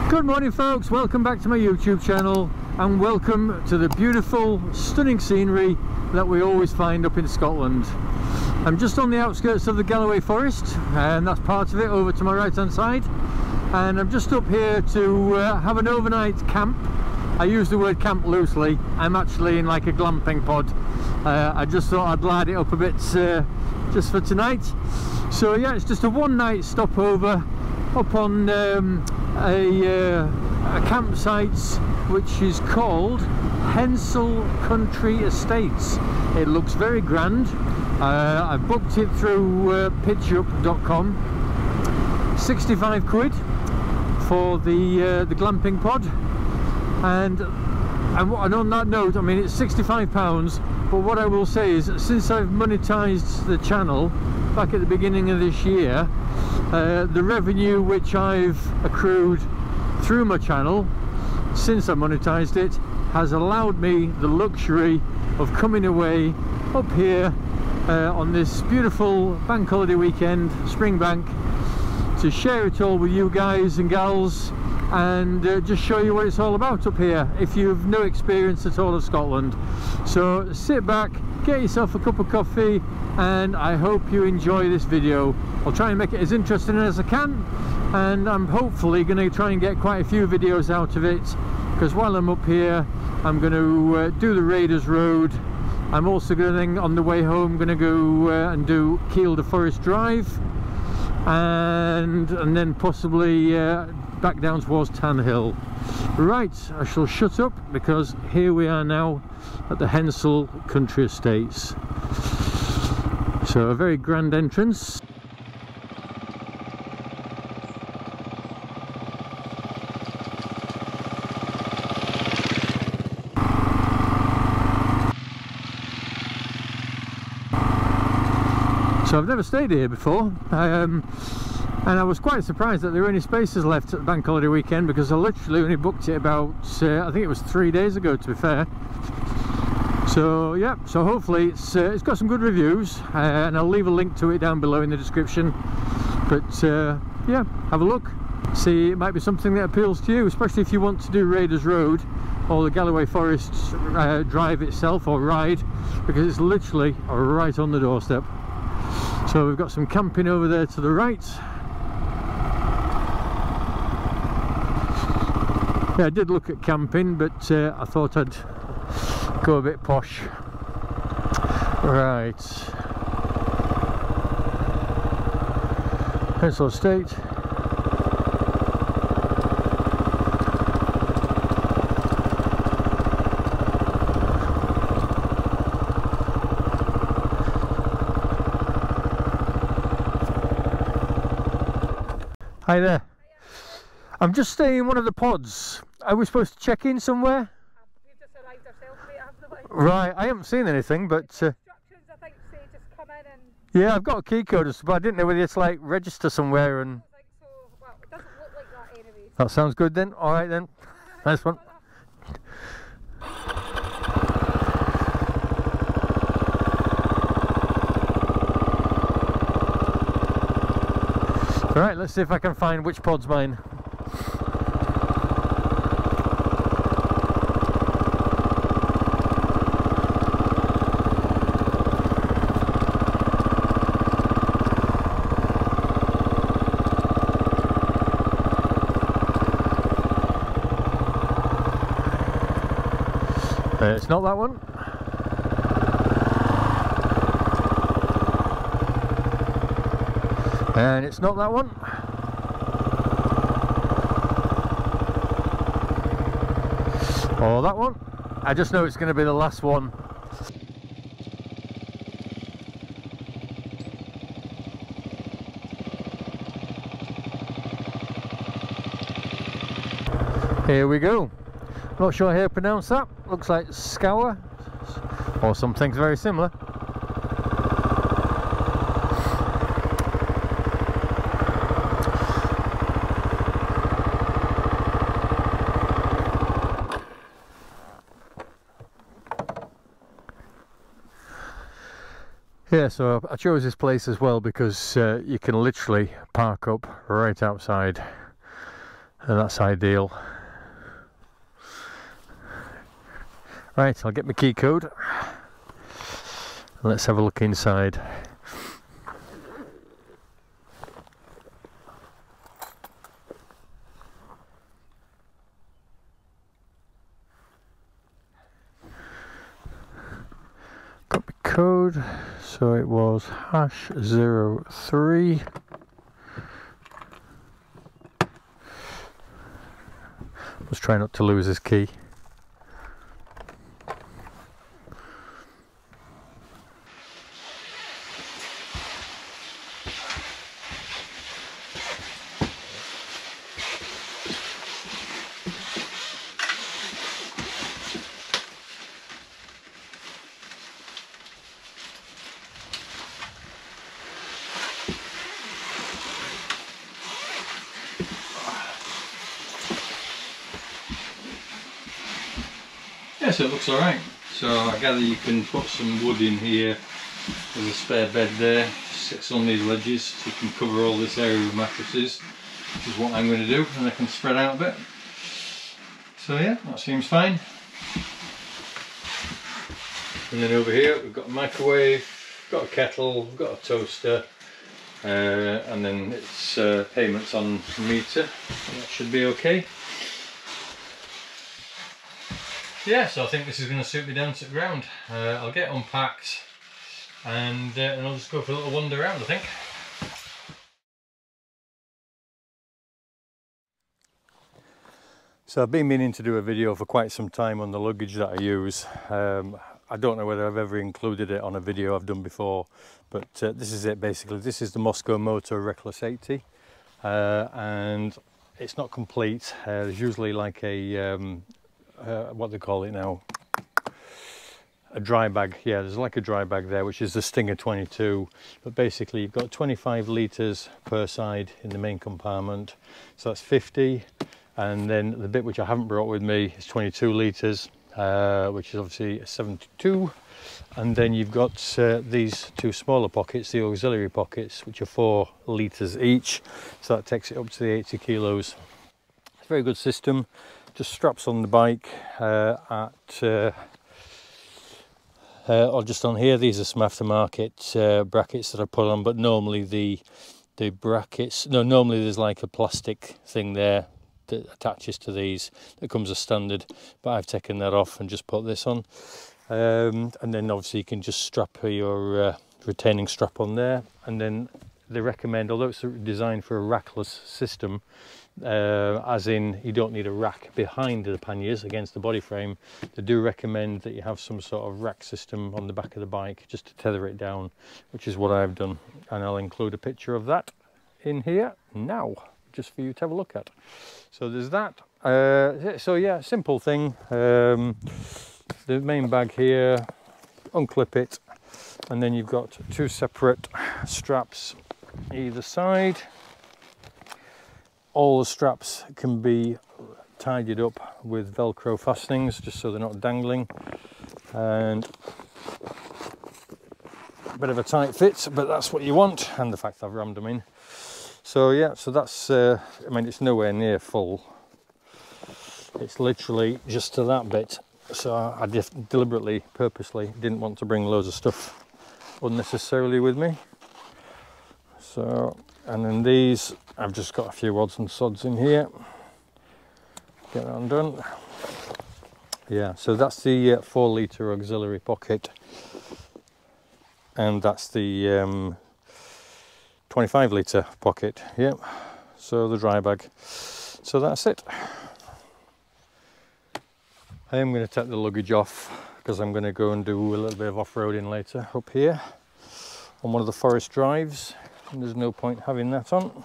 Good morning folks, welcome back to my YouTube channel and welcome to the beautiful, stunning scenery that we always find up in Scotland. I'm just on the outskirts of the Galloway Forest and that's part of it over to my right hand side, and I'm just up here to have an overnight camp. I use the word camp loosely, I'm actually in like a glamping pod. I just thought I'd light it up a bit just for tonight. So yeah, it's just a one night stopover up on a campsite which is called Hensel Country Estates. It looks very grand. I booked it through pitchup.com. 65 quid for the glamping pod, and on that note, I mean, it's £65, but what I will say is, since I've monetized the channel back at the beginning of this year, the revenue which I've accrued through my channel since I monetized it has allowed me the luxury of coming away up here on this beautiful bank holiday weekend, spring bank, to share it all with you guys and gals and just show you what it's all about up here if you've no experience at all of Scotland. So sit back, get yourself a cup of coffee, and I hope you enjoy this video. I'll try and make it as interesting as I can, and I'm hopefully going to try and get quite a few videos out of it, because while I'm up here I'm going to do the Raiders Road. I'm also going to, on the way home, going to go and do Kielder Forest Drive, and then possibly back down towards Tan Hill. Right, I shall shut up because here we are now at the Hensel Country Estates. So a very grand entrance. So I've never stayed here before, and I was quite surprised that there were any spaces left at the bank holiday weekend, because I literally only booked it about I think it was 3 days ago, to be fair. So yeah, so hopefully it's got some good reviews, and I'll leave a link to it down below in the description. But yeah, have a look, see, it might be something that appeals to you, especially if you want to do Raiders Road or the Galloway Forest drive itself, or ride, because it's literally right on the doorstep. So we've got some camping over there to the right. Yeah, I did look at camping, but I thought I'd go a bit posh. Right. Hensel Estate. Hi there. I'm just staying in one of the pods. Are we supposed to check in somewhere? We've just arrived ourselves, mate. I have no idea. Right, I haven't seen anything, but Instructions, I think, say just come in and... yeah, I've got a key code, but I didn't know whether it's like register somewhere. And I think so. Well, it doesn't look like that anyway. that sounds good then. All right then. Nice one. All right, let's see if I can find which pod's mine. It's not that one. And it's not that one. Or that one. I just know it's going to be the last one. Here we go. Not sure how to pronounce that. Looks like scour or something very similar. Yeah, so I chose this place as well because you can literally park up right outside and that's ideal. Right, I'll get my key code. Let's have a look inside. Got my code, so it was #03. Let's try not to lose his key. Yeah, so it looks alright. So I gather you can put some wood in here. There's a spare bed there, just sits on these ledges, so you can cover all this area with mattresses, which is what I'm going to do, and they can spread out a bit. So yeah, that seems fine. And then over here we've got a microwave, we've got a kettle, we've got a toaster, and then it's payments on meter. That should be okay. Yeah, so I think this is going to suit me down to the ground. I'll get unpacked and I'll just go for a little wander around, I think. So I've been meaning to do a video for quite some time on the luggage that I use. I don't know whether I've ever included it on a video I've done before, but this is it basically. This is the Moscow Moto Reckless 80, and it's not complete. There's usually like a what they call it now, a dry bag. Yeah, there's like a dry bag there, which is the Stinger 22, but basically you've got 25 litres per side in the main compartment, so that's 50, and then the bit which I haven't brought with me is 22 litres, which is obviously 72, and then you've got these two smaller pockets, the auxiliary pockets, which are 4 litres each, so that takes it up to the 80 kilos. It's a very good system. Just straps on the bike or just on here. These are some aftermarket brackets that I put on, but normally the brackets, no, normally there's like a plastic thing there that attaches to these that comes as standard, but I've taken that off and just put this on, and then obviously you can just strap your retaining strap on there. And then they recommend, although it's designed for a rackless system, as in you don't need a rack behind the panniers against the body frame, they do recommend that you have some sort of rack system on the back of the bike just to tether it down, which is what I've done, and I'll include a picture of that in here now just for you to have a look at. So there's that. So yeah, simple thing. The main bag here, unclip it, and then you've got 2 separate straps either side. All the straps can be tidied up with Velcro fastenings just so they're not dangling, and a bit of a tight fit, but that's what you want, and the fact I've rammed them in. So yeah, so that's I mean, it's nowhere near full, it's literally just to that bit, so I just deliberately, purposely didn't want to bring loads of stuff unnecessarily with me. So, and then these, I've just got a few odds and sods in here. Get that undone. Yeah, so that's the 4 litre auxiliary pocket, and that's the 25 litre pocket. Yeah, so the dry bag. So that's it. I am going to take the luggage off because I'm going to go and do a little bit of off-roading later up here on one of the forest drives, and there's no point having that on.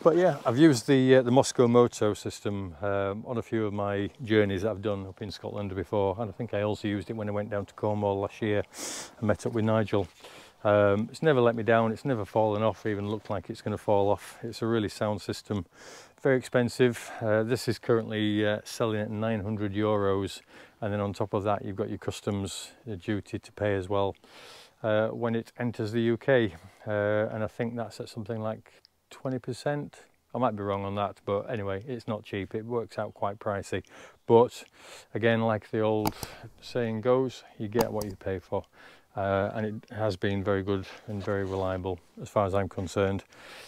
But yeah, I've used the Moscow Moto system on a few of my journeys that I've done up in Scotland before, and I think I also used it when I went down to Cornwall last year and met up with Nigel. It's never let me down, it's never fallen off, even looked like it's going to fall off. It's a really sound system, very expensive. This is currently selling at €900, and then on top of that you've got your customs duty to pay as well when it enters the UK. and I think that's at something like 20%. I might be wrong on that, but anyway, it's not cheap. It works out quite pricey. But again, like the old saying goes, you get what you pay for. And it has been very good and very reliable as far as I'm concerned.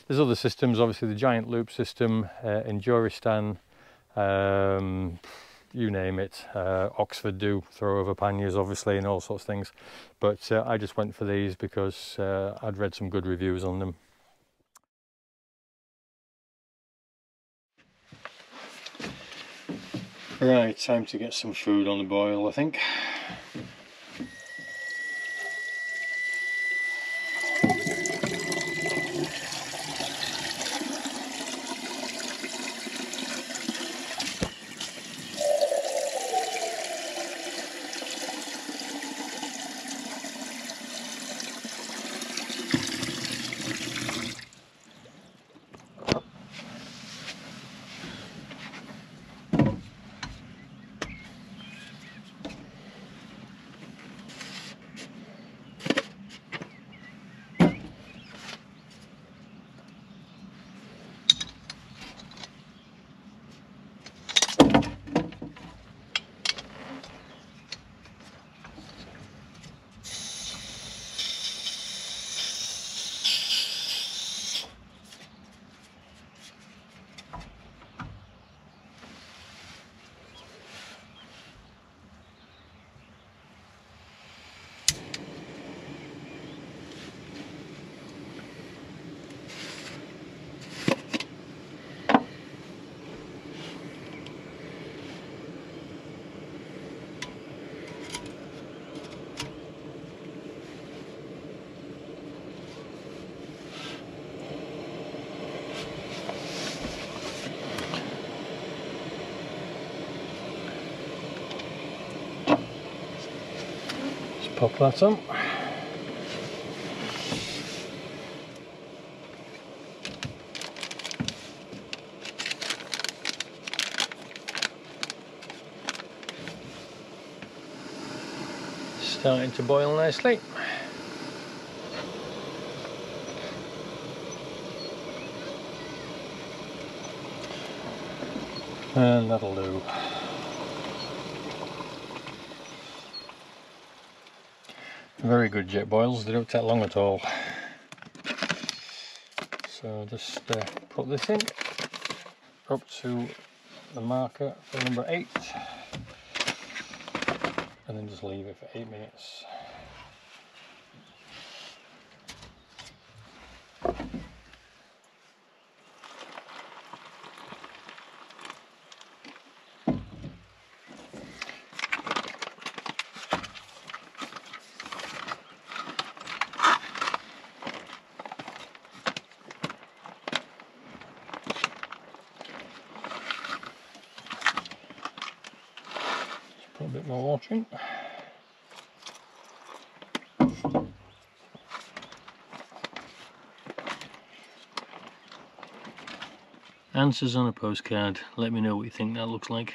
There's other systems, obviously the giant loop system, Enduristan, you name it. Oxford do throw over panniers obviously and all sorts of things. But I just went for these because I'd read some good reviews on them. Right, time to get some food on the boil, I think. Pop that on. Starting to boil nicely. And that'll do. Very good jet boils, they don't take long at all. So just put this in up to the marker for number 8 and then just leave it for 8 minutes. Put a bit more water in. Answers on a postcard. Let me know what you think that looks like.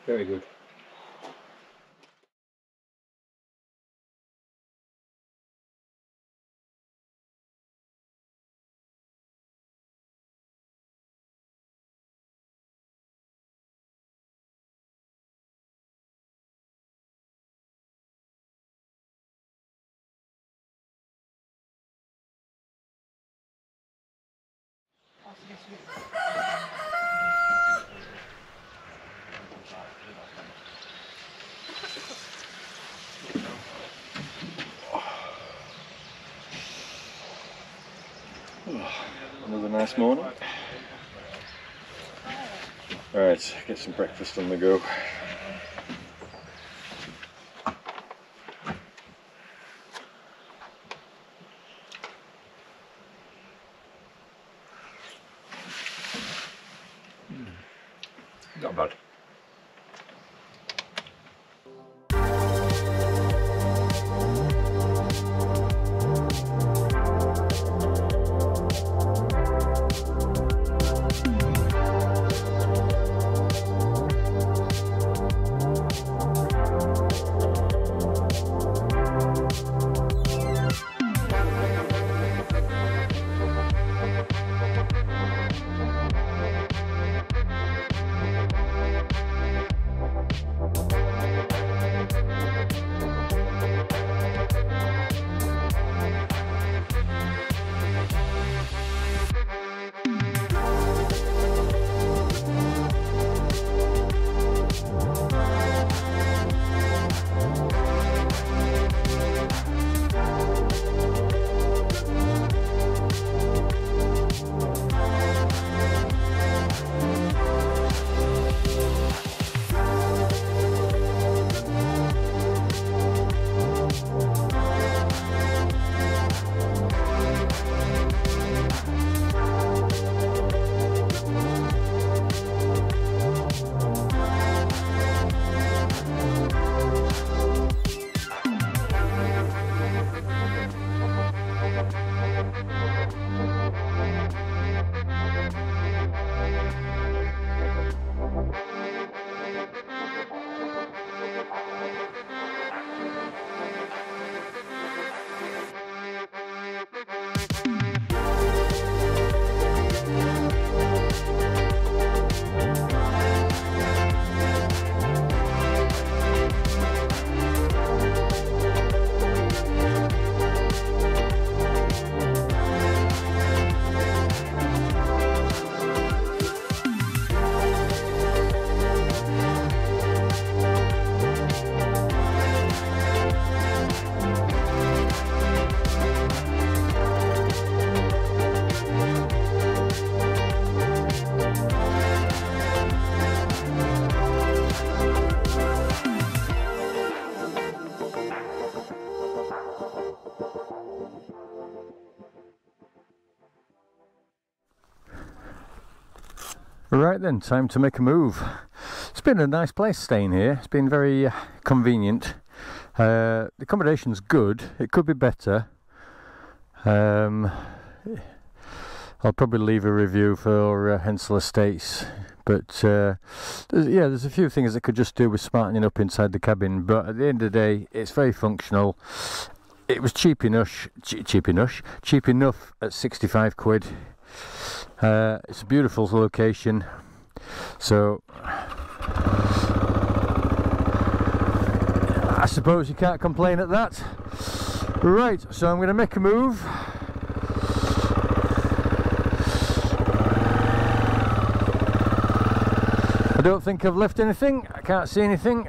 Very good. Another nice morning. Right, get some breakfast on the go. Not bad. Right then, time to make a move. It's been a nice place staying here. It's been very convenient. The accommodation's good. It could be better. I'll probably leave a review for Hensel Estates, but there's a few things that could just do with smartening up inside the cabin, but at the end of the day it's very functional. It was cheap enough at 65 quid. It's a beautiful location, so I suppose you can't complain at that. Right, so I'm going to make a move. I don't think I've left anything. I can't see anything.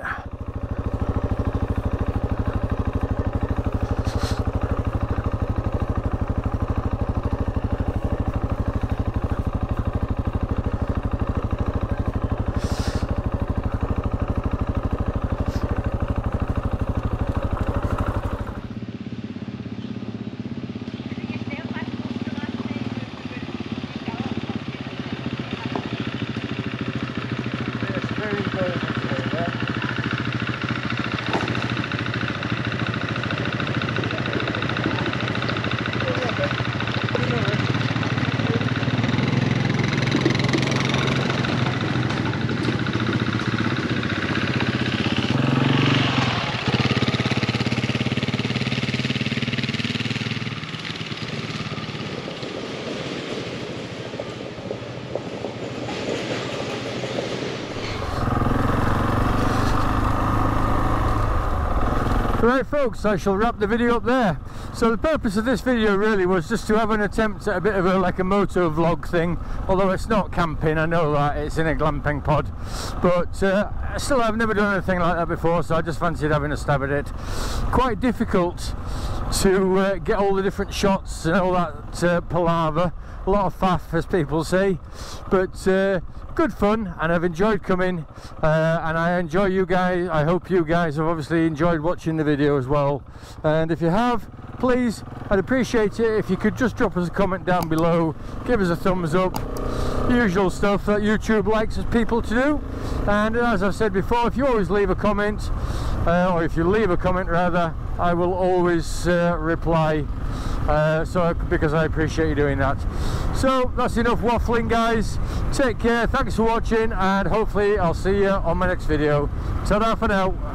Right folks, I shall wrap the video up there. So the purpose of this video really was just to have an attempt at a bit of a moto vlog thing, although it's not camping, I know that, it's in a glamping pod, but still I've never done anything like that before, so I just fancied having a stab at it. Quite difficult to get all the different shots and all that palaver, a lot of faff as people say, but good fun, and I've enjoyed coming, and I enjoy you guys. I hope you guys have obviously enjoyed watching the video as well, and if you have, please, I'd appreciate it if you could just drop us a comment down below, give us a thumbs up, usual stuff that YouTube likes us people to do. And as I've said before, if you always leave a comment, or if you leave a comment rather, I will always reply, because I appreciate you doing that. So that's enough waffling guys, take care, thanks for watching, and hopefully I'll see you on my next video. Ta-da for now.